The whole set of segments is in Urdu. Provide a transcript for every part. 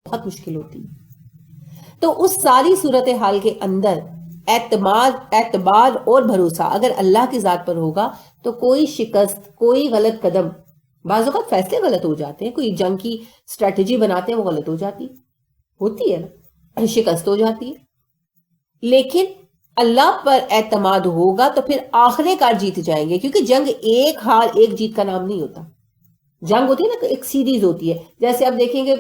بہت مشکل ہوتی ہے. تو اس ساری صورتحال کے اندر اعتبار اور بھروسہ اگر اللہ کی ذات پر ہوگا تو کوئی شکست، کوئی غلط قدم، بعض اوقات فیصلے غلط ہو جاتے ہیں، کوئی جنگ کی اسٹریٹجی بناتے ہیں وہ غلط ہو جاتی ہوتی ہے نا، شکست ہو جاتی ہے، لیکن اللہ پر اعتماد ہوگا تو پھر آخر کار جیت جائیں گے. کیونکہ جنگ ایک ہار ایک جیت کا نام نہیں ہوتا. جنگ ہوتی ہے نا، ایک سیریز ہوتی ہے. جیسے آپ دیکھیں گے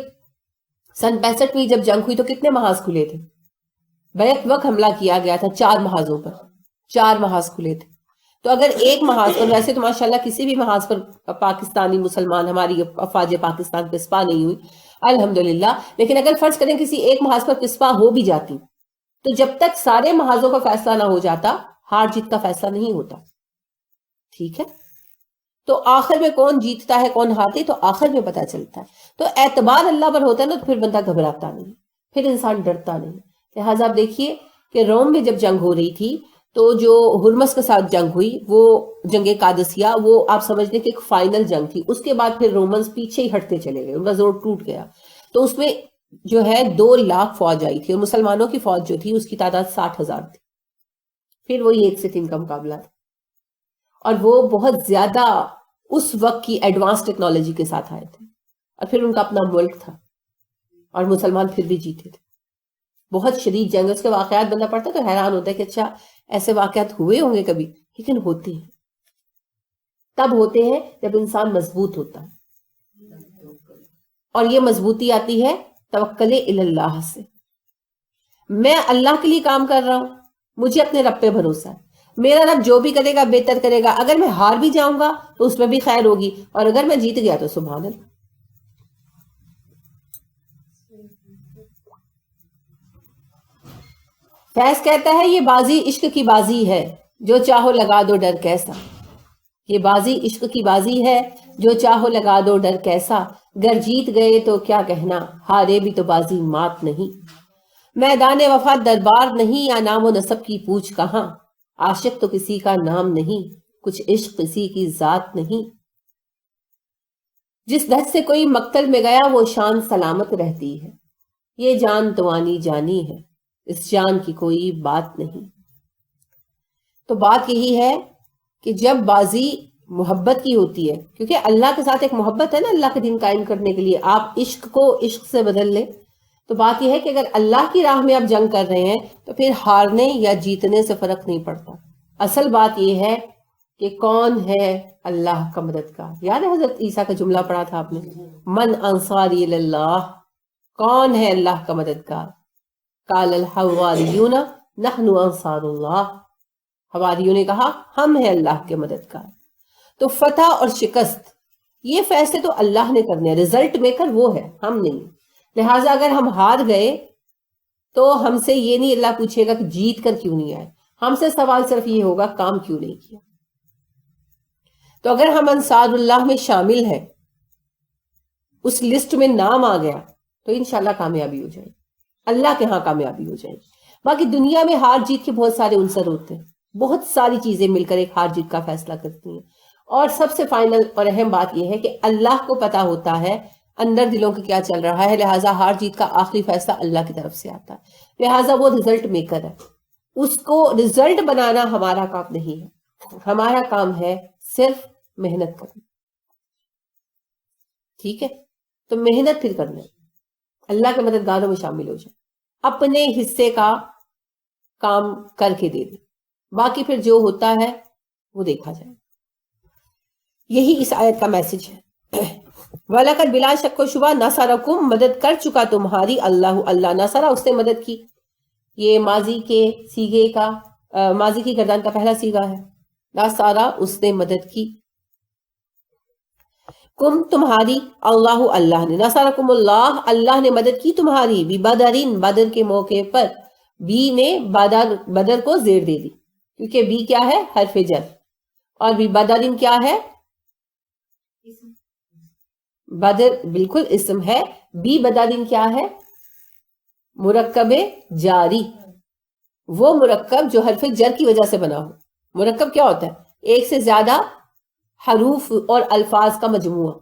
سن 65 میں جب جنگ ہوئی تو کتنے محاذ کھلے تھے؟ بیک وقت حملہ کیا گیا تھا 4 محاذوں پر، 4 محاذ کھلے تھے. تو اگر ایک محاذ پر، ویسے تو ماشاءاللہ کسی بھی محاذ پر پاکستانی مسلمان، ہماری افواج پاکستان پسپا نہیں ہوئی الحمدللہ، لیکن اگر فرض کریں کسی ایک محاذ پر پسپا ہو بھی جاتی تو جب تک سارے محاذوں کا فیصلہ نہ ہو جاتا ہار جیت کا فیصلہ نہیں ہوتا. ٹھیک ہے، تو آخر میں کون جیتتا ہے کون ہارتے تو آخر میں پتہ چلتا ہے. تو اعتبار اللہ پر ہوتا ہے نا تو پھر بندہ گھبراتا نہیں، پھر انسان ڈرتا نہیں. لہٰذا آپ دیکھیے کہ روم میں جب جنگ ہو رہی تھی تو جو ہرمس کے ساتھ جنگ ہوئی وہ جنگ قادسیہ، وہ آپ سمجھ لیں کہ ایک فائنل جنگ تھی. اس کے بعد پھر رومنز پیچھے ہی ہٹتے چلے گئے، ان کا زور ٹوٹ گیا. تو اس میں جو ہے 2 لاکھ فوج آئی تھی اور مسلمانوں کی فوج جو تھی اس کی تعداد 60,000 تھی. پھر وہی 1 سے 3 کا مقابلہ تھا، اور وہ بہت زیادہ اس وقت کی ایڈوانس ٹیکنالوجی کے ساتھ آئے تھے، اور پھر ان کا اپنا ملک تھا اور مسلمان پھر بھی جیتے تھے. بہت شدید جنگ، اس کے واقعات بندہ پڑھتا ہے تو حیران ہوتا ہے کہ اچھا ایسے واقعات ہوئے ہوں گے کبھی، لیکن ہوتے ہیں. تب ہوتے ہیں جب انسان مضبوط ہوتا ہے، اور یہ مضبوطی آتی ہے توکل اللہ سے. میں اللہ کے لیے کام کر رہا ہوں، مجھے اپنے رب پہ بھروسہ ہے، میرا رب جو بھی کرے گا بہتر کرے گا. اگر میں ہار بھی جاؤں گا تو اس میں بھی خیر ہوگی، اور اگر میں جیت گیا تو سبحان اللہ. فیض کہتا ہے یہ بازی عشق کی بازی ہے، جو چاہو لگا دو ڈر کیسا. یہ بازی عشق کی بازی ہے، جو چاہو لگا دو ڈر کیسا. گر جیت گئے تو کیا کہنا، ہارے بھی تو بازی مات نہیں. میدان وفا دربار نہیں، یا نام و نسب کی پوچھ کہاں. عاشق تو کسی کا نام نہیں، کچھ عشق کسی کی ذات نہیں. جس دھت سے کوئی مقتل میں گیا وہ شان سلامت رہتی ہے. یہ جان تو آنی جانی ہے، اس جان کی کوئی بات نہیں. تو بات یہی ہے کہ جب بازی محبت کی ہوتی ہے، کیونکہ اللہ کے ساتھ ایک محبت ہے نا، اللہ کے دین قائم کرنے کے لیے آپ عشق کو عشق سے بدل لیں. تو بات یہ ہے کہ اگر اللہ کی راہ میں آپ جنگ کر رہے ہیں تو پھر ہارنے یا جیتنے سے فرق نہیں پڑتا. اصل بات یہ ہے کہ کون ہے اللہ کا مددگار. یاد ہے حضرت عیسیٰ کا جملہ پڑھا تھا آپ نے، من انصاری اللہ، کون ہے اللہ کا مددگار. قال الحواریون نحن انصار اللہ، حواریوں نے کہا ہم ہیں اللہ کے مددگار. تو فتح اور شکست یہ فیصلے تو اللہ نے کرنے ہیں، رزلٹ میکر وہ ہے، ہم نہیں. لہٰذا اگر ہم ہار گئے تو ہم سے یہ نہیں اللہ پوچھے گا کہ جیت کر کیوں نہیں آئے، ہم سے سوال صرف یہ ہوگا کام کیوں نہیں کیا. تو اگر ہم انصار اللہ میں شامل ہیں، اس لسٹ میں نام آ گیا تو انشاءاللہ کامیابی ہو جائے، اللہ کے ہاں کامیابی ہو جائے. باقی دنیا میں ہار جیت کے بہت سارے عنصر ہوتے ہیں، بہت ساری چیزیں مل کر ایک ہار جیت کا فیصلہ کرتی ہیں. اور سب سے فائنل اور اہم بات یہ ہے کہ اللہ کو پتا ہوتا ہے اندر دلوں کے کیا چل رہا ہے. لہٰذا ہار جیت کا آخری فیصلہ اللہ کی طرف سے آتا ہے. لہٰذا وہ رزلٹ میکر ہے، اس کو رزلٹ بنانا ہمارا کام نہیں ہے، ہمارا کام ہے صرف محنت کرنا. ٹھیک ہے، تو محنت پھر کرنا، اللہ کے مددگاروں میں شامل ہو جائے، اپنے حصے کا کام کر کے دے دے، باقی پھر جو ہوتا ہے وہ دیکھا جائے. یہی اس آیت کا میسج ہے. وَلَقَدْ بلا شک و شبہ نَصَرَكُمْ، مدد کر چکا تمہاری اللہ، اللہ نصرہ اس نے مدد کی. یہ ماضی کے سیغے کا، ماضی کی گردان کا پہلا سیغہ ہے. نصرہ اس نے مدد کی، کم تمہاری، اللہ اللہ نے، نصرکم اللہ اللہ نے مدد کی تمہاری، ببدرین بدر کے موقع پر. بی نے بدر کو زیر دے دی کیونکہ بی کیا ہے، حرف جر، اور ببدرین کیا ہے، بدر بالکل اسم ہے. بی بدرین کیا ہے، مرکب جاری، وہ مرکب جو حرف جر کی وجہ سے بنا ہو. مرکب کیا ہوتا ہے، ایک سے زیادہ حروف اور الفاظ کا مجموعہ.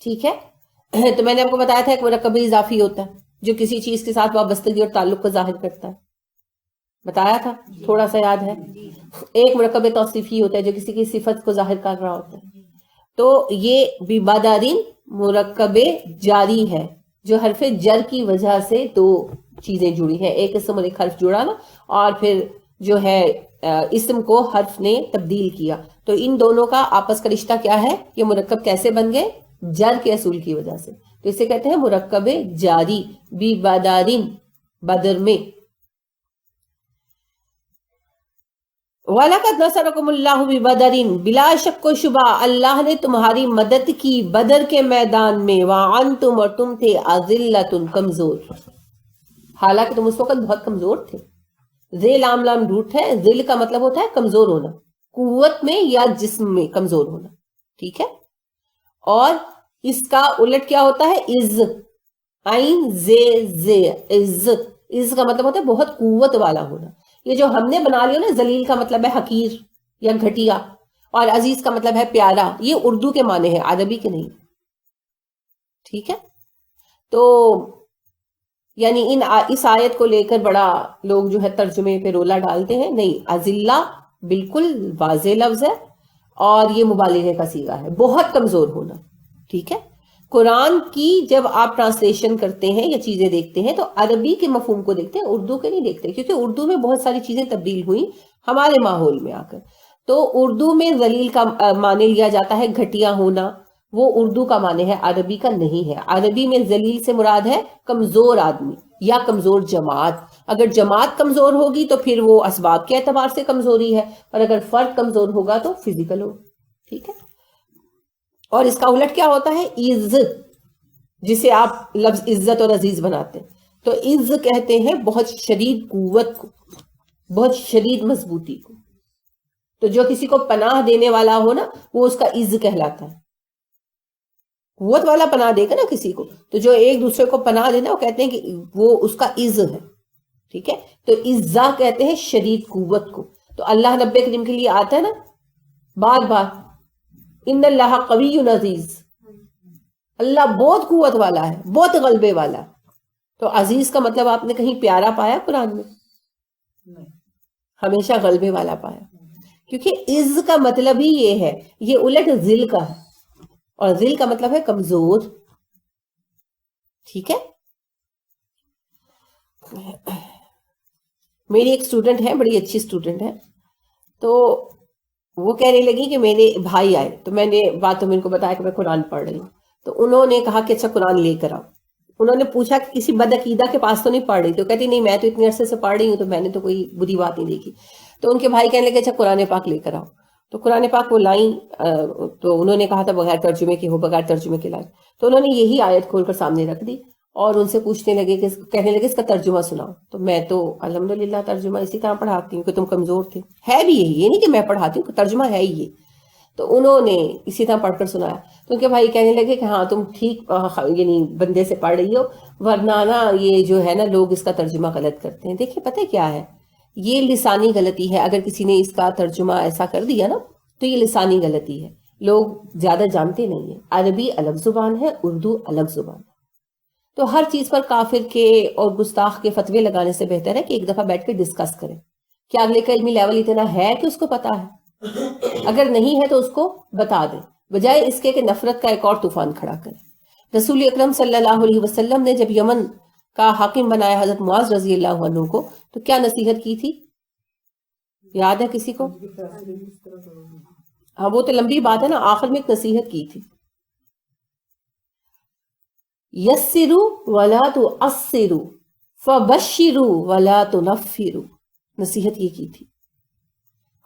ٹھیک ہے، تو میں نے آپ کو بتایا تھا ایک مرکب اضافی ہوتا ہے جو کسی چیز کے ساتھ وابستگی اور تعلق کو ظاہر کرتا ہے، بتایا تھا، تھوڑا سا یاد ہے. ایک مرکب توصیفی ہوتا ہے جو کسی کی صفت کو ظاہر کر رہا ہوتا ہے. تو یہ ببادارین مرکب جاری ہے جو حرف جر کی وجہ سے دو چیزیں جڑی ہیں، ایک اسم اور ایک حرف جڑا نا، اور پھر جو ہے اسم کو حرف نے تبدیل کیا. تو ان دونوں کا آپس کا رشتہ کیا ہے؟ یہ مرکب کیسے بن گئے؟ جر کے اصول کی وجہ سے. تو اسے کہتے ہیں مرکب جاری. ببادارین بدر میں. وَلَقَدْ نَصَرَكُمُ اللَّهُ بِبَدَرٍ، بلا شک و شبہ اللہ نے تمہاری مدد کی بدر کے میدان میں. وَأَنْتُمْ، اور تم تھے أَذِلَّةٌ کمزور، حالانکہ تم اس وقت بہت کمزور تھے. ذی لام لام روٹ ہے، ذل کا مطلب ہوتا ہے کمزور ہونا، قوت میں یا جسم میں کمزور ہونا، ٹھیک ہے. اور اس کا الٹ کیا ہوتا ہے؟ عز، عین زے زے، عزت. عز کا مطلب ہوتا ہے بہت قوت والا ہونا. یہ جو ہم نے بنا لیا نا، ذلیل کا مطلب ہے حقیر یا گھٹیا، اور عزیز کا مطلب ہے پیارا. یہ اردو کے معنی ہے، عربی کے نہیں، ٹھیک ہے. تو یعنی اس آیت کو لے کر بڑا لوگ جو ہے ترجمے پہ رولا ڈالتے ہیں. نہیں، اذلہ بالکل واضح لفظ ہے اور یہ مبالغے کا صیغہ ہے، بہت کمزور ہونا، ٹھیک ہے. قرآن کی جب آپ ٹرانسلیشن کرتے ہیں یا چیزیں دیکھتے ہیں تو عربی کے مفہوم کو دیکھتے ہیں، اردو کے نہیں دیکھتے، کیونکہ اردو میں بہت ساری چیزیں تبدیل ہوئی ہمارے ماحول میں آ کر. تو اردو میں ذلیل کا معنی لیا جاتا ہے گھٹیا ہونا، وہ اردو کا معنی ہے، عربی کا نہیں ہے. عربی میں ذلیل سے مراد ہے کمزور آدمی یا کمزور جماعت. اگر جماعت کمزور ہوگی تو پھر وہ اسباب کے اعتبار سے کمزوری ہے، اور اگر فرد کمزور ہوگا تو فزیکل ہوگا، ٹھیک ہے. اور اس کا الٹ کیا ہوتا ہے؟ عز، جسے آپ لفظ عزت اور عزیز بناتے ہیں. تو عز کہتے ہیں بہت شدید قوت کو، بہت شدید مضبوطی کو. تو جو کسی کو پناہ دینے والا ہو نا، وہ اس کا عز کہلاتا ہے. قوت والا پناہ دے گا نا کسی کو، تو جو ایک دوسرے کو پناہ دینا، وہ کہتے ہیں کہ وہ اس کا عز ہے، ٹھیک ہے. تو عزا کہتے ہیں شدید قوت کو. تو اللہ نبی کریم کے لیے آتا ہے نا بار بار، ان اللہ قوی عزیز، اللہ بہت قوت والا ہے، بہت غلبے والا. تو عزیز کا مطلب آپ نے کہیں پیارا پایا قرآن میں؟ ہمیشہ غلبے والا پایا، کیونکہ عز کا مطلب ہی یہ ہے. یہ الٹ ذل کا ہے، اور ذل کا مطلب ہے کمزور، ٹھیک ہے. میری ایک اسٹوڈنٹ ہے، بڑی اچھی اسٹوڈنٹ ہے. تو وہ کہنے لگی کہ میرے بھائی آئے، تو میں نے بات ان کو بتایا کہ میں قرآن پڑھ رہی ہوں. تو انہوں نے کہا کہ اچھا قرآن لے کر آؤ. انہوں نے پوچھا کہ کسی بدعقیدہ کے پاس تو نہیں پڑھ رہی؟ تو کہتی نہیں، میں تو اتنے عرصے سے پڑھ رہی ہوں، تو میں نے تو کوئی بری بات نہیں دیکھی. تو ان کے بھائی کہنے لگے اچھا قرآن پاک لے کر آؤ. تو قرآن پاک وہ لائیں، تو انہوں نے کہا تھا بغیر ترجمے کے ہو، بغیر ترجمے کے لائیں. تو انہوں نے یہی آیت کھول کر سامنے رکھ دی اور ان سے پوچھنے لگے کہ کہنے لگے اس کا ترجمہ سناؤ. تو میں تو الحمدللہ ترجمہ اسی طرح پڑھاتی ہوں کہ تم کمزور تھے، ہے بھی یہی، یہ نہیں کہ میں پڑھاتی ہوں، ترجمہ ہے ہی یہ. تو انہوں نے اسی طرح پڑھ کر سنایا. تو ان کے بھائی کہنے لگے کہ ہاں تم ٹھیک یعنی بندے سے پڑھ رہی ہو، ورنہ نا یہ جو ہے نا لوگ اس کا ترجمہ غلط کرتے ہیں. دیکھیں پتہ کیا ہے، یہ لسانی غلطی ہے. اگر کسی نے اس کا ترجمہ ایسا کر دیا نا تو یہ لسانی غلطی ہے، لوگ زیادہ جانتے نہیں ہیں. عربی الگ زبان ہے، اردو الگ زبان ہے. تو ہر چیز پر کافر کے اور گستاخ کے فتوے لگانے سے بہتر ہے کہ ایک دفعہ بیٹھ کے ڈسکس کریں. کیا اگلے کا علمی لیول اتنا ہے کہ اس کو پتا ہے؟ اگر نہیں ہے تو اس کو بتا دیں، بجائے اس کے کہ نفرت کا ایک اور طوفان کھڑا کریں. رسول اکرم صلی اللہ علیہ وسلم نے جب یمن کا حاکم بنایا حضرت معاذ رضی اللہ عنہ کو، تو کیا نصیحت کی تھی؟ یاد ہے کسی کو؟ ہاں وہ تو لمبی بات ہے نا، آخر میں ایک نصیحت کی تھی، یسروا ولا تعسروا فبشروا ولا تنفروا. نصیحت یہ کی تھی،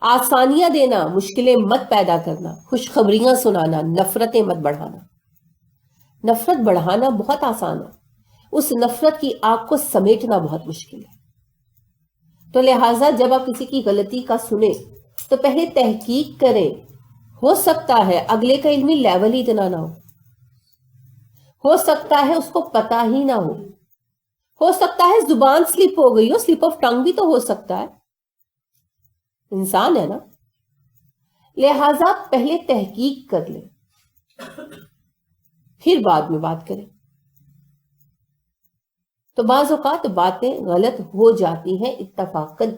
آسانیاں دینا، مشکلیں مت پیدا کرنا، خوشخبریاں سنانا، نفرتیں مت بڑھانا. نفرت بڑھانا بہت آسان ہے، اس نفرت کی آگ کو سمیٹنا بہت مشکل ہے. تو لہٰذا جب آپ کسی کی غلطی کا سنیں تو پہلے تحقیق کریں. ہو سکتا ہے اگلے کا علمی لیول ہی اتنا نہ ہو سکتا ہے اس کو پتا ہی نہ ہو سکتا ہے زبان سلپ ہو گئی ہو، سلپ آف ٹنگ بھی تو ہو سکتا ہے، انسان ہے نا. لہٰذا پہلے تحقیق کر لیں، پھر بعد میں بات کریں. تو بعض اوقات باتیں غلط ہو جاتی ہیں اتفاقاً.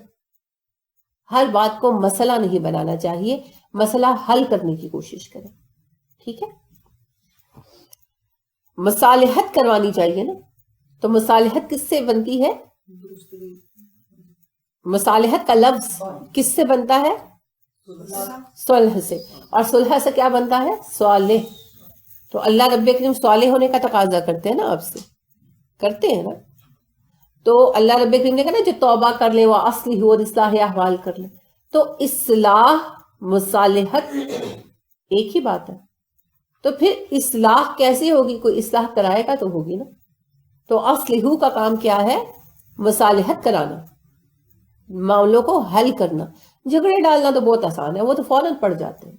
ہر بات کو مسئلہ نہیں بنانا چاہیے، مسئلہ حل کرنے کی کوشش کریں. ٹھیک ہے، مصالحت کروانی چاہیے نا. تو مصالحت کس سے بنتی ہے؟ مصالحت کا لفظ کس سے بنتا ہے؟ صلح سے. اور صلح سے کیا بنتا ہے؟ صالح. تو اللہ رب کریم صالح ہونے کا تقاضا کرتے ہیں نا آپ سے، کرتے ہیں نا. تو اللہ رب کریم نے کہا نا جو توبہ کر لے وہ اصلح اور اصلاح احوال کر لے. تو اصلاح مصالحت ایک ہی بات ہے. تو پھر اصلاح کیسے ہوگی؟ کوئی اصلاح کرائے گا تو ہوگی نا. تو اصلح کا کام کیا ہے؟ مصالحت کرانا، معاملوں کو حل کرنا. جھگڑے ڈالنا تو بہت آسان ہے، وہ تو فوراً پڑ جاتے ہیں.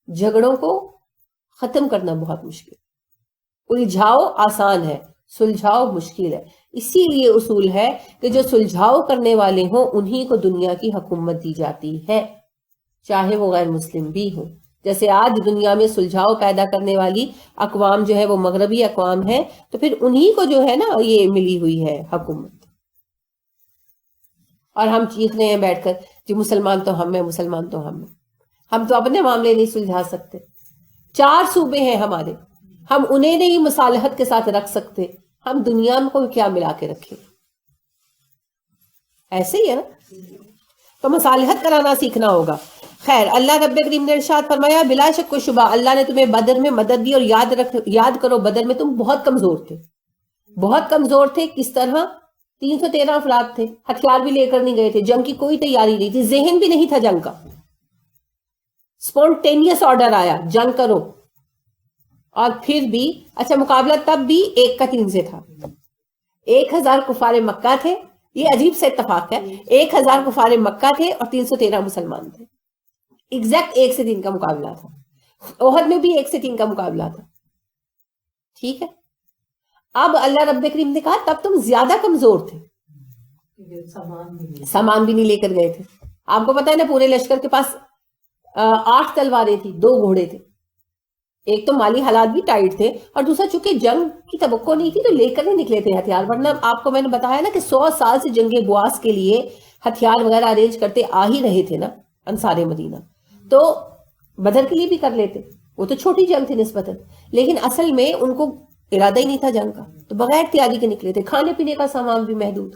جھگڑوں کو ختم کرنا بہت مشکل. الجھاؤ آسان ہے، سلجھاؤ مشکل ہے. اسی لیے اصول ہے کہ جو سلجھاؤ کرنے والے ہوں انہی کو دنیا کی حکومت دی جاتی ہے، چاہے وہ غیر مسلم بھی ہوں. جیسے آج دنیا میں سلجھاؤ پیدا کرنے والی اقوام جو ہے وہ مغربی اقوام ہے، تو پھر انہی کو جو ہے نا یہ ملی ہوئی ہے حکومت. اور ہم چیخ رہے ہیں بیٹھ کر جی مسلمان تو ہم ہیں، مسلمان تو ہم ہیں. ہم تو اپنے معاملے نہیں سلجھا سکتے. 4 صوبے ہیں ہمارے، ہم انہیں نہیں مصالحت کے ساتھ رکھ سکتے، ہم دنیا کو کیا ملا کے رکھیں؟ ایسے ہی ہے نا. تو مصالحت کرانا سیکھنا ہوگا. خیر، اللہ رب کریم نے ارشاد فرمایا بلا شک و شبہ اللہ نے تمہیں بدر میں مدد دی. اور یاد کرو بدر میں تم بہت کمزور تھے، بہت کمزور تھے. کس طرح؟ 313 افراد تھے، ہتھیار بھی لے کر نہیں گئے تھے، جنگ کی کوئی تیاری نہیں تھی، ذہن بھی نہیں تھا جنگ کا. سپونٹینیس آرڈر آیا جنگ کرو. اور پھر بھی اچھا مقابلہ تب بھی 1 کا 3 سے تھا. 1000 کفار مکہ تھے. یہ عجیب سے اتفاق ہے، 1000 کفار مکہ تھے اور 313 مسلمان تھے. ایگزیکٹ 1 سے 3 کا مقابلہ تھا. احد میں بھی 1 سے 3 کا مقابلہ تھا. ٹھیک ہے. اب اللہ رب کریم نے کہا تب تم زیادہ کمزور تھے، سامان بھی نہیں لے کر گئے تھے. آپ کو پتا ہے نا پورے لشکر کے پاس 8 تلواریں تھی، 2 گھوڑے تھے. ایک تو مالی حالات بھی ٹائٹ تھے، اور دوسرا چونکہ جنگ کی توقع نہیں تھی تو لے کر نہیں نکلے تھے ہتھیار. ورنہ آپ کو میں نے بتایا نا کہ 100 سال سے جنگ بواس کے لیے ہتھیار وغیرہ ارینج کرتے آ ہی رہے تھے نا انصار مدینہ. تو بدر کے لیے بھی کر لیتے، وہ تو چھوٹی جنگ تھی نسبتاً، لیکن اصل میں ان کو ارادہ ہی نہیں تھا جنگ کا، تو بغیر تیاری کے نکلے تھے. کھانے پینے کا سامان بھی محدود.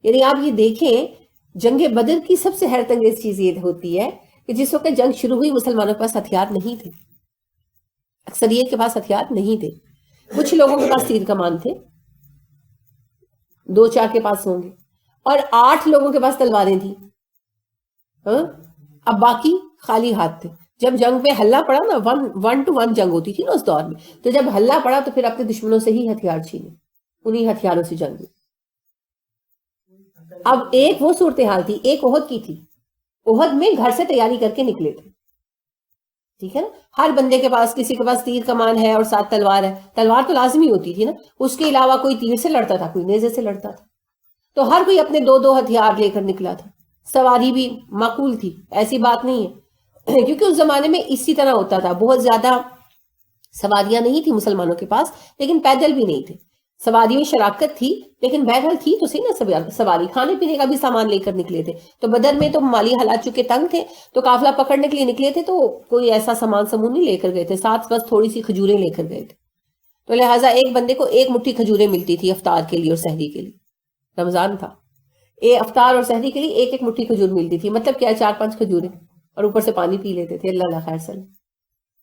یعنی آپ یہ دیکھیں جنگ بدر کی سب سے حیرت انگیز چیز یہ ہوتی ہے کہ جس وقت جنگ شروع ہوئی مسلمانوں کے پاس ہتھیار نہیں تھے. اکثریت کے پاس ہتھیار نہیں تھے. کچھ لوگوں کے پاس تیر کمان تھے، 2-4 کے پاس ہوں گے، اور 8 لوگوں کے پاس تلواریں تھیں. اب باقی خالی ہاتھ تھے. جب جنگ میں حلہ پڑا نا، 1 to 1 جنگ ہوتی تھی نا اس دور میں، تو جب حلہ پڑا تو پھر اپنے دشمنوں سے ہی ہتھیار چھینے، انہی ہتھیاروں سے جنگ. اب ایک وہ صورتحال تھی، ایک احد کی تھی. احد میں گھر سے تیاری کر کے نکلے تھے. ٹھیک ہے نا. ہر بندے کے پاس، کسی کے پاس تیر کمان ہے اور 7 تلوار ہے. تلوار تو لازمی ہوتی تھی نا، اس کے علاوہ کوئی تیر سے لڑتا تھا، کوئی نیزے سے لڑتا تھا. تو ہر کوئی اپنے 2 ہتھیار لے کر نکلا تھا. سواری بھی معقول تھی، ایسی بات نہیں ہے کیونکہ اس زمانے میں اسی طرح ہوتا تھا. بہت زیادہ سواریاں نہیں تھی مسلمانوں کے پاس، لیکن پیدل بھی نہیں تھے. سواری میں شراکت تھی لیکن بہرحال تھی تو صحیح نا سواری. کھانے پینے کا بھی سامان لے کر نکلے تھے. تو بدر میں تو مالی حالات چونکہ تنگ تھے تو قافلہ پکڑنے کے لیے نکلے تھے، تو کوئی ایسا سامان سمون نہیں لے کر گئے تھے. ساتھ بس تھوڑی سی کھجوریں لے کر گئے تھے. تو لہٰذا ایک بندے کو 1 مٹھی کھجوریں ملتی تھی افطار کے لیے اور سحری کے لیے. رمضان تھا، افطار اور سحری کے لیے 1 مٹھی کھجور ملتی تھی. مطلب کیا 4-5 کھجوریں، اور اوپر سے پانی پی لیتے تھے. اللہ خیر سلام،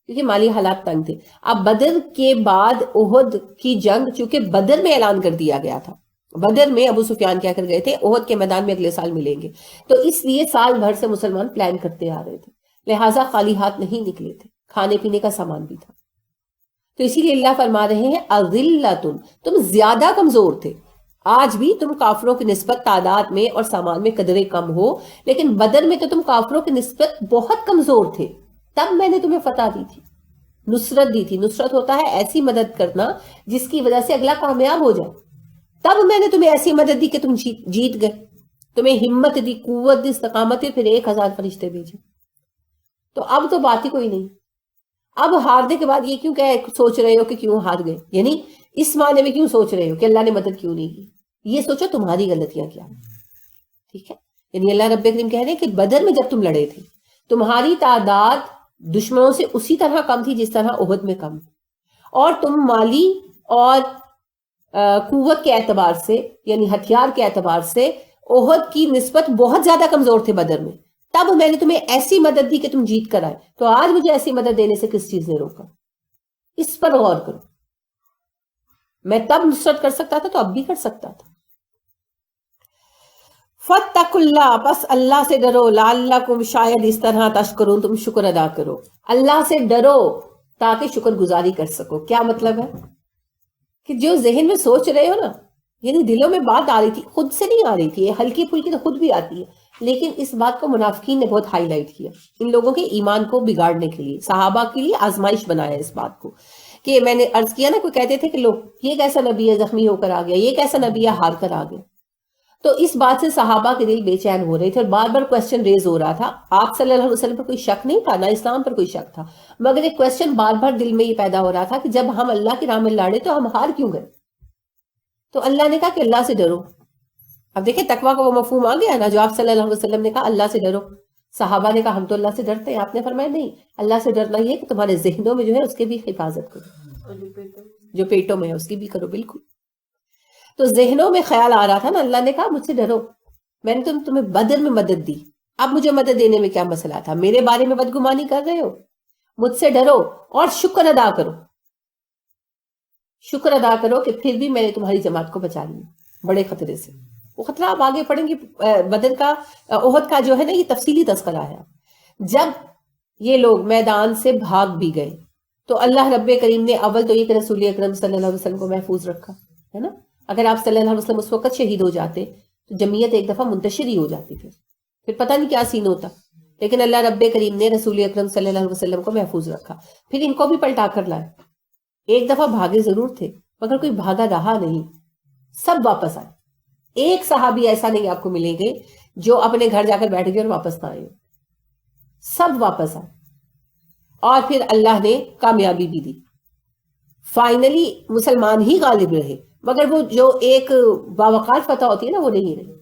کیونکہ مالی حالات تنگ تھے. اب بدر کے بعد احد کی جنگ چونکہ بدر میں اعلان کر دیا گیا تھا، بدر میں ابو سفیان کیا کر گئے تھے احد کے میدان میں اگلے سال ملیں گے، تو اس لیے سال بھر سے مسلمان پلان کرتے آ رہے تھے. لہٰذا خالی ہاتھ نہیں نکلے تھے، کھانے پینے کا سامان بھی تھا. تو اسی لیے اللہ فرما رہے ہیں اذلۃ، تم زیادہ کمزور تھے. آج بھی تم کافروں کی نسبت تعداد میں اور سامان میں قدرے کم ہو، لیکن بدر میں تو تم کافروں کی نسبت بہت کمزور تھے. تب میں نے تمہیں فتح دی تھی، نصرت دی تھی. نصرت ہوتا ہے ایسی مدد کرنا جس کی وجہ سے اگلا کامیاب ہو جائے. تب میں نے تمہیں ایسی مدد دی کہ تم جیت گئے، تمہیں ہمت دی، قوت دی، استقامت دی، پھر 1000 فرشتے بھیجے. تو اب تو بات ہی کوئی نہیں. اب ہارنے کے بعد یہ کیوں کہ سوچ رہے ہو کہ کیوں ہار گئے، یعنی اس معنی میں کیوں سوچ رہے ہو کہ اللہ نے مدد کیوں نہیں کی، یہ سوچو تمہاری غلطیاں کیا ہیں، ٹھیک ہے؟ یعنی اللہ رب کریم کہہ رہے ہیں کہ بدر میں جب تم لڑے تھے تمہاری تعداد دشمنوں سے اسی طرح کم تھی جس طرح احد میں کم، اور تم مالی اور قوت کے اعتبار سے یعنی ہتھیار کے اعتبار سے احد کی نسبت بہت زیادہ کمزور تھے بدر میں، تب میں نے تمہیں ایسی مدد دی کہ تم جیت کر آئے، تو آج مجھے ایسی مدد دینے سے کس چیز نے روکا؟ اس پر غور کرو، میں تب نصرت کر سکتا تھا تو اب بھی کر سکتا تھا۔ فَاتَّقُوا اللَّهَ، پس اللہ سے ڈرو، لَعَلَّكُمْ، شاید اس طرح تشکرون، تم شکر ادا کرو، اللہ سے ڈرو تاکہ شکر گزاری کر سکو۔ کیا مطلب ہے کہ جو ذہن میں سوچ رہے ہو نا، یعنی دلوں میں بات آ رہی تھی، خود سے نہیں آ رہی تھی، یہ ہلکی پھلکی تو خود بھی آتی ہے، لیکن اس بات کو منافقین نے بہت ہائی لائٹ کیا ان لوگوں کے ایمان کو بگاڑنے کے لیے، صحابہ کے لیے آزمائش بنایا اس بات کو، کہ میں نے عرض کیا نا، کوئی کہتے تھے کہ لوگ یہ کیسا نبی ہے زخمی ہو کر آ گیا، یہ کیسا نبی ہے ہار کر آ گیا، تو اس بات سے صحابہ کے دل بے چین ہو رہے تھے اور بار بار کوشچن ریز ہو رہا تھا۔ آپ صلی اللہ علیہ وسلم پر کوئی شک نہیں تھا، نہ اسلام پر کوئی شک تھا، مگر ایک کوشچن بار بار دل میں یہ پیدا ہو رہا تھا کہ جب ہم اللہ کی راہ میں لڑے تو ہم ہار کیوں گئے؟ تو اللہ نے کہا کہ اللہ سے ڈرو۔ اب دیکھیں تقویٰ کا وہ مفہوم آ گیا نا، جو آپ صلی اللہ علیہ وسلم نے کہا اللہ سے ڈرو، صحابہ نے کہا ہم تو اللہ سے ڈرتے ہیں، آپ نے فرمایا نہیں، اللہ سے ڈرنا یہ کہ تمہارے ذہنوں میں جو ہے اس کی بھی حفاظت کرو، جو پیٹوں میں ہے اس کی بھی کرو، بالکل۔ تو ذہنوں میں خیال آ رہا تھا نا، اللہ نے کہا مجھ سے ڈرو، میں نے تمہیں بدر میں مدد دی، اب مجھے مدد دینے میں کیا مسئلہ تھا؟ میرے بارے میں بدگمانی کر رہے ہو، مجھ سے ڈرو اور شکر ادا کرو، شکر ادا کرو کہ پھر بھی میں نے تمہاری جماعت کو بچا لیا بڑے خطرے سے۔ وہ خطرہ آپ آگے پڑھیں گے، بدر کا احد کا جو ہے نا یہ تفصیلی تذکرہ ہے۔ جب یہ لوگ میدان سے بھاگ بھی گئے تو اللہ رب کریم نے اول تو یہ کہ رسول اکرم صلی اللہ علیہ وسلم کو محفوظ رکھا، ہے نا؟ اگر آپ صلی اللہ علیہ وسلم اس وقت شہید ہو جاتے تو جمعیت ایک دفعہ منتشر ہی ہو جاتی، پھر پتہ نہیں کیا سین ہوتا، لیکن اللہ رب کریم نے رسول اکرم صلی اللہ علیہ وسلم کو محفوظ رکھا، پھر ان کو بھی پلٹا کر لائے۔ ایک دفعہ بھاگے ضرور تھے مگر کوئی بھاگا رہا نہیں، سب واپس آئے، ایک صحابی ایسا نہیں آپ کو ملیں گے جو اپنے گھر جا کر بیٹھ گئے اور واپس نہ آئے، سب واپس آئے، اور پھر اللہ نے کامیابی بھی دی، فائنلی مسلمان ہی غالب رہے، مگر وہ جو ایک باوقار فتح ہوتی ہے نا وہ نہیں رہی۔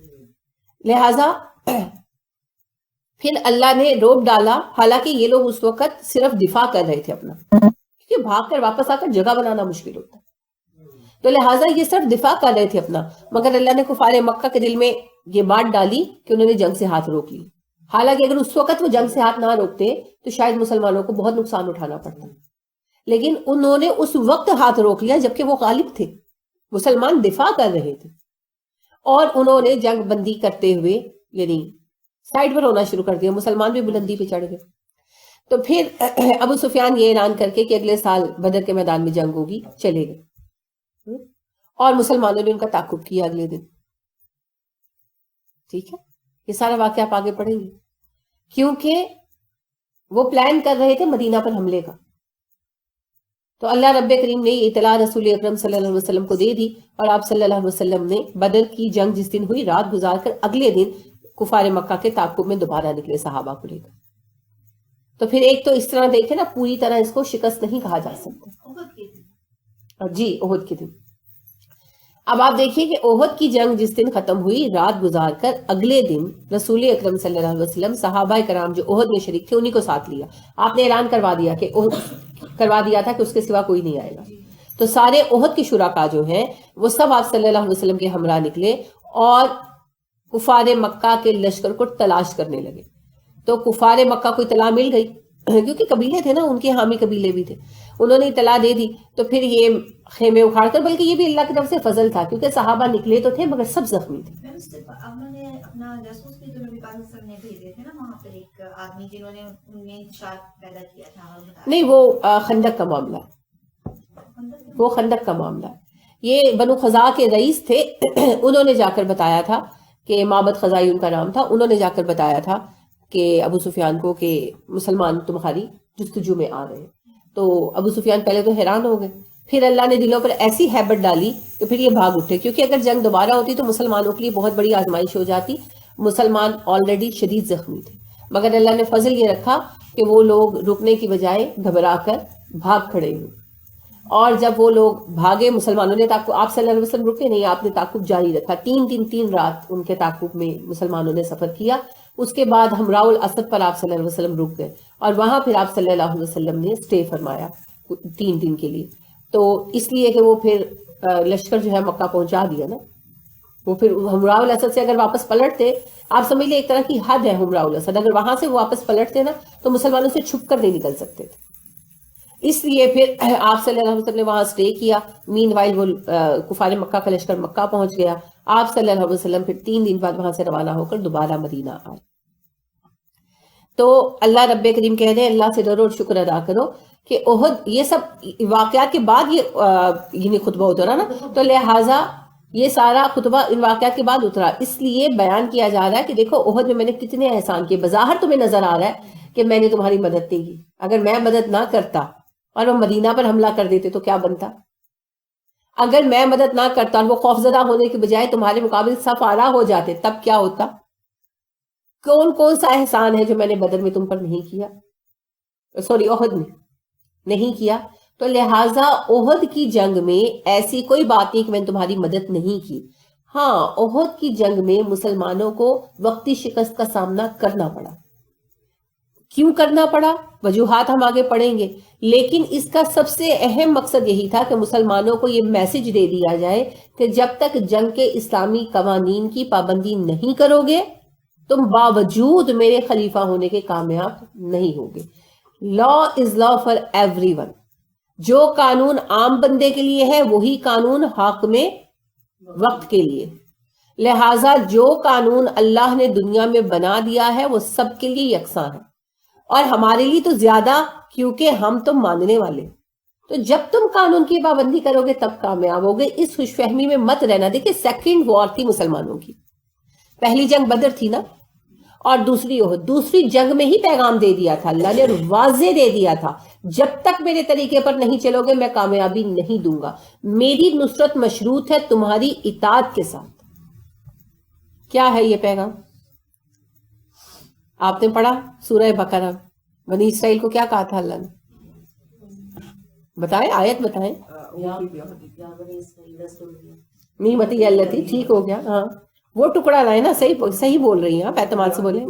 لہٰذا پھر اللہ نے روب ڈالا، حالانکہ یہ لوگ اس وقت صرف دفاع کر رہے تھے اپنا، کیونکہ بھاگ کر واپس آ کر جگہ بنانا مشکل ہوتا ہے، تو لہٰذا یہ صرف دفاع کر رہے تھے اپنا، مگر اللہ نے کفار مکہ کے دل میں یہ بات ڈالی کہ انہوں نے جنگ سے ہاتھ روک لی، حالانکہ اگر اس وقت وہ جنگ سے ہاتھ نہ روکتے تو شاید مسلمانوں کو بہت نقصان اٹھانا پڑتا، لیکن انہوں نے اس وقت ہاتھ روک لیا جبکہ وہ غالب تھے، مسلمان دفاع کر رہے تھے، اور انہوں نے جنگ بندی کرتے ہوئے یعنی سائڈ پر ہونا شروع کر دیا، مسلمان بھی بلندی پہ چڑھ گئے۔ تو پھر ابو سفیان یہ اعلان کر کے کہ اگلے سال بدر کے میدان میں جنگ ہوگی چلے گئے، اور مسلمانوں نے ان کا تعاقب کیا اگلے دن، ٹھیک ہے؟ یہ سارا واقعہ آپ آگے پڑھیں گے، کیونکہ وہ پلان کر رہے تھے مدینہ پر حملے کا، تو اللہ رب کریم نے یہ اطلاع رسول اکرم صلی اللہ علیہ وسلم کو دے دی، اور آپ صلی اللہ علیہ وسلم نے بدر کی جنگ جس دن ہوئی رات گزار کر اگلے دن کفار مکہ کے تعاقب میں دوبارہ نکلے صحابہ کو لے کر۔ تو پھر ایک تو اس طرح دیکھیں نا، پوری طرح اس کو شکست نہیں کہا جا سکتا، جی احد کے دن۔ اب آپ دیکھیے کہ احد کی جنگ جس دن ختم ہوئی رات گزار کر اگلے دن رسول اکرم صلی اللہ علیہ وسلم صحابہ کرام جو احد میں شریک تھے انہی کو ساتھ لیا، آپ نے اعلان کروا دیا تھا کہ اس کے سوا کوئی نہیں آئے گا، تو سارے احد کے شرکاء جو ہیں وہ سب آپ صلی اللہ علیہ وسلم کے ہمراہ نکلے اور کفار مکہ کے لشکر کو تلاش کرنے لگے۔ تو کفار مکہ کو اطلاع مل گئی، کیونکہ قبیلے تھے نا، ان کے حامی قبیلے بھی تھے، انہوں نے اطلاع دے دی، تو پھر یہ خیمے اکھاڑ کر، بلکہ یہ بھی اللہ کی طرف سے فضل تھا کیونکہ صحابہ نکلے تو تھے مگر سب زخمی تھے۔ انہوں نے اپنا جاسوس بھی تو نبی پاک صلی اللہ علیہ وسلم نے بھیجے تھے نا وہاں پر ایک آدمی جنہوں نے ان میں انتشار پیدا کیا تھا، نہیں وہ خندق کا معاملہ ہے، وہ خندق کا معاملہ ہے، یہ بنو خزاع کے رئیس تھے، انہوں نے جا کر بتایا تھا کہ معبد خزائی ان کا نام تھا، انہوں نے جا کر بتایا تھا کہ ابو سفیان کو کہ مسلمان تمہاری جستجو میں آ رہے ہیں، تو ابو سفیان پہلے تو حیران ہو گئے، پھر اللہ نے دلوں پر ایسی ہیبت ڈالی کہ پھر یہ بھاگ اٹھے، کیونکہ اگر جنگ دوبارہ ہوتی تو مسلمانوں کے لیے بہت بڑی آزمائش ہو جاتی، مسلمان آلریڈی شدید زخمی تھے، مگر اللہ نے فضل یہ رکھا کہ وہ لوگ رکنے کی بجائے گھبرا کر بھاگ کھڑے ہوئے، اور جب وہ لوگ بھاگے مسلمانوں نے تعاقب، آپ صلی اللہ علیہ وسلم رکے نہیں، آپ نے تعاقب جاری رکھا، 3 رات ان کے تعاقب میں مسلمانوں نے سفر کیا. اس کے بعد ہمراء الاسد پر آپ صلی اللہ علیہ وسلم رک گئے، اور وہاں پھر آپ صلی اللہ علیہ وسلم نے اسٹے فرمایا 3 دن کے لیے. تو اس لیے کہ وہ پھر لشکر جو ہے مکہ پہنچا دیا نا، وہ پھر ہمراء الاسد سے اگر واپس پلٹتے، آپ سمجھ لیں ایک طرح کی حد ہے ہمراء الاسد، اگر وہاں سے واپس پلٹتے نا تو مسلمانوں سے چھپ کر نہیں نکل سکتے تھے. اس لیے پھر آپ صلی اللہ علیہ وسلم نے وہاں اسٹے کیا. مین وائل وہ کفار مکہ کا لشکر مکہ پہنچ گیا. آپ صلی اللہ علیہ وسلم پھر 3 دن بعد وہاں سے روانہ ہو کر دوبارہ مدینہ آئے. تو اللہ رب کریم کہہ رہے اللہ سے ڈرو اور شکر ادا کرو کہ احد، یہ سب واقعات کے بعد یہ خطبہ اترا نا، تو لہٰذا یہ سارا خطبہ ان واقعات کے بعد اترا. اس لیے بیان کیا جا رہا ہے کہ دیکھو احد میں میں نے کتنے احسان کیے. بظاہر تمہیں نظر آ رہا ہے کہ میں نے تمہاری مدد نہیں کی، اگر میں مدد نہ کرتا اور وہ مدینہ پر حملہ کر دیتے تو کیا بنتا؟ اگر میں مدد نہ کرتا اور وہ خوفزدہ ہونے کے بجائے تمہارے مقابل صف آرا ہو جاتے تب کیا ہوتا؟ کون کون سا احسان ہے جو میں نے بدر میں تم پر نہیں کیا، سوری احد میں نہیں کیا. تو لہٰذا احد کی جنگ میں ایسی کوئی بات نہیں کہ میں نے تمہاری مدد نہیں کی. ہاں، احد کی جنگ میں مسلمانوں کو وقتی شکست کا سامنا کرنا پڑا. کیوں کرنا پڑا؟ وجوہات ہم آگے پڑھیں گے، لیکن اس کا سب سے اہم مقصد یہی تھا کہ مسلمانوں کو یہ میسج دے دیا جائے کہ جب تک جنگ کے اسلامی قوانین کی پابندی نہیں کرو گے تم باوجود میرے خلیفہ ہونے کے کامیاب نہیں ہوگے. لا از لا فار ایوری ون. جو قانون عام بندے کے لیے ہے وہی قانون حاکم وقت کے لیے. لہٰذا جو قانون اللہ نے دنیا میں بنا دیا ہے وہ سب کے لیے یکساں ہے، اور ہمارے لیے تو زیادہ، کیونکہ ہم تو ماننے والے. تو جب تم قانون کی پابندی کرو گے تب کامیاب ہوگے. اس خوش فہمی میں مت رہنا. دیکھیں 2nd وار تھی مسلمانوں کی، پہلی جنگ بدر تھی نا، اور دوسری احد. دوسری جنگ میں ہی پیغام دے دیا تھا اللہ نے، واضح دے دیا تھا جب تک میرے طریقے پر نہیں چلو گے میں کامیابی نہیں دوں گا. میری نصرت مشروط ہے تمہاری اطاعت کے ساتھ. کیا ہے یہ پیغام؟ آپ نے پڑھا سورہ بقرہ، بنی اسرائیل کو کیا کہا تھا اللہ نے؟ بتائیں، آیت بتائیں. نہیں بتائیے اللہ تھی، ٹھیک ہو گیا. ہاں وہ ٹکڑا لائے نا، صحیح بول رہی ہیں آپ، اعتماد سے بولیں.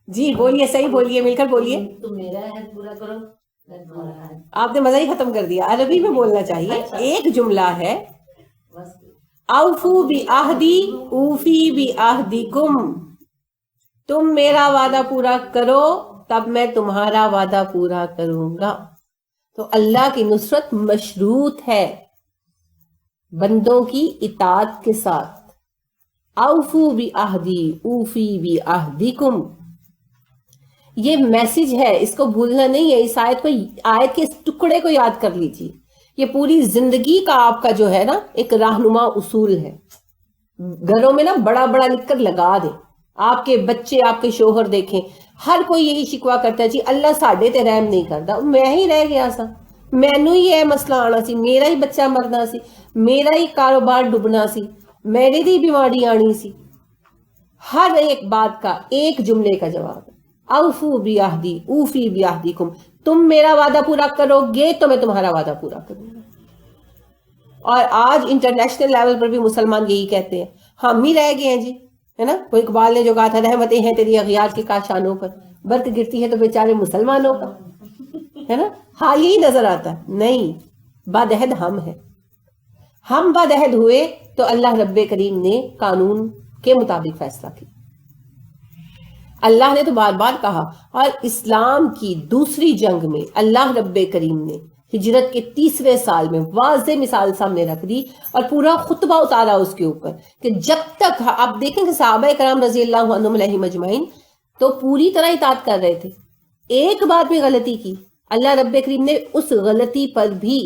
جی بولیے، صحیح بولیے، مل کر بولیے. تم میرا عہد پورا کرو، میں تمہارا عہد. آپ نے مزہ ہی ختم کر دیا. عربی میں بولنا چاہیے. ایک جملہ ہے، اوفو بعہدی اوفی بعہدکم. تم میرا وعدہ پورا کرو تب میں تمہارا وعدہ پورا کروں گا. تو اللہ کی نصرت مشروط ہے بندوں کی اطاعت کے ساتھ. اوفو بعہدی اوفی بعہدکم، یہ میسج ہے، اس کو بھولنا نہیں ہے. اس آیت کے اس ٹکڑے کو یاد کر لیجیے. یہ پوری زندگی کا آپ کا جو ہے نا ایک رہنما اصول ہے. گھروں میں نا بڑا بڑا لکھ کر لگا دیں. آپ کے بچے، آپ کے شوہر دیکھیں، ہر کوئی یہی شکوہ کرتا ہے جی اللہ ساڈے تے رحم نہیں کرتا، میں ہی رہ گیا سا، مینوں ہی یہ مسئلہ آنا سی، میرا ہی بچہ مرنا سی، میرا ہی کاروبار ڈوبنا سی، میرے دی بیماری آنی سی. ہر ایک بات کا ایک جملے کا جواب ہے، اوفو بعہدی اوفی بعہدکم. تم میرا وعدہ پورا کرو گے تو میں تمہارا وعدہ پورا کروں گا. اور آج انٹرنیشنل لیول پر بھی مسلمان یہی کہتے ہیں، ہم ہی رہ گئے ہیں جی، ہے نا. وہ اقبال نے جو کہا تھا رحمتیں ہیں تیری اغیار کے کاشانوں پر، برق گرتی ہے تو بیچارے مسلمانوں کا، ہے نا. حال یہی نظر آتا ہے. نہیں، بدعہد ہم ہیں. ہم بدعہد ہوئے تو اللہ رب کریم نے قانون کے مطابق فیصلہ کیا. اللہ نے تو بار بار کہا. اور اسلام کی دوسری جنگ میں اللہ رب کریم نے ہجرت کے 3 سال میں واضح مثال سامنے رکھ دی اور پورا خطبہ اتارا اس کے اوپر کہ جب تک آپ دیکھیں کہ صحابہ کرام رضی اللہ عنہم علیہم اجمعین تو پوری طرح اطاعت کر رہے تھے. ایک بات میں غلطی کی، اللہ رب کریم نے اس غلطی پر بھی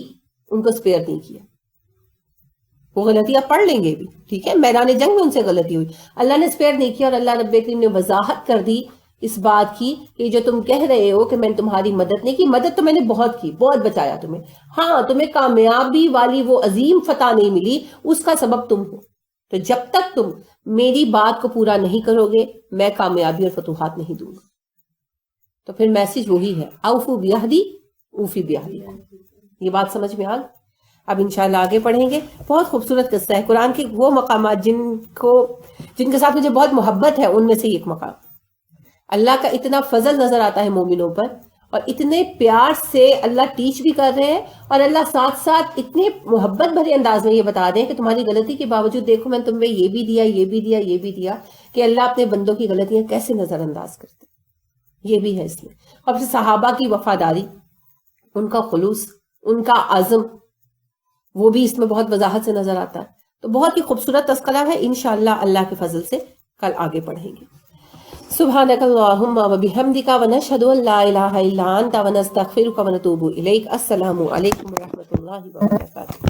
ان کو سپیئر نہیں کیا. وہ غلطی آپ پڑھ لیں گے بھی، ٹھیک ہے، میدان جنگ میں ان سے غلطی ہوئی، اللہ نے سپیئر نہیں کیا. اور اللہ رب کریم نے وضاحت کر دی اس بات کی کہ جو تم کہہ رہے ہو کہ میں نے تمہاری مدد نہیں کی، مدد تو میں نے بہت کی، بہت بچایا تمہیں. ہاں تمہیں کامیابی والی وہ عظیم فتح نہیں ملی، اس کا سبب تم ہو. تو جب تک تم میری بات کو پورا نہیں کرو گے میں کامیابی اور فتوحات نہیں دوں گا. تو پھر میسج وہی ہے اوفو بیہدی اوفی بیہدی. یہ بات سمجھ میں آ گئی؟ اب انشاءاللہ آگے پڑھیں گے. بہت خوبصورت قصہ ہے. قرآن کے وہ مقامات جن کے ساتھ مجھے بہت محبت ہے ان میں سے ایک مقام. اللہ کا اتنا فضل نظر آتا ہے مومنوں پر اور اتنے پیار سے اللہ ٹیچ بھی کر رہے ہیں اور اللہ ساتھ ساتھ اتنے محبت بھرے انداز میں یہ بتا دیں کہ تمہاری غلطی کے باوجود دیکھو میں نے تمہیں یہ بھی دیا یہ بھی دیا یہ بھی دیا، کہ اللہ اپنے بندوں کی غلطیاں کیسے نظر انداز کرتے. یہ بھی ہے اس میں. اور پھر صحابہ کی وفاداری، ان کا خلوص، ان کا عزم، وہ بھی اس میں بہت وضاحت سے نظر آتا ہے. تو بہت ہی خوبصورت تذکرہ ہے. انشاءاللہ اللہ کے فضل سے کل آگے پڑھیں گے. سبحانک اللہم و بحمدک و نشہد ان لا الہ الا انت و نستغفرک و نتوب الیک. السلام علیکم و رحمۃ اللہ وبرکاتہ.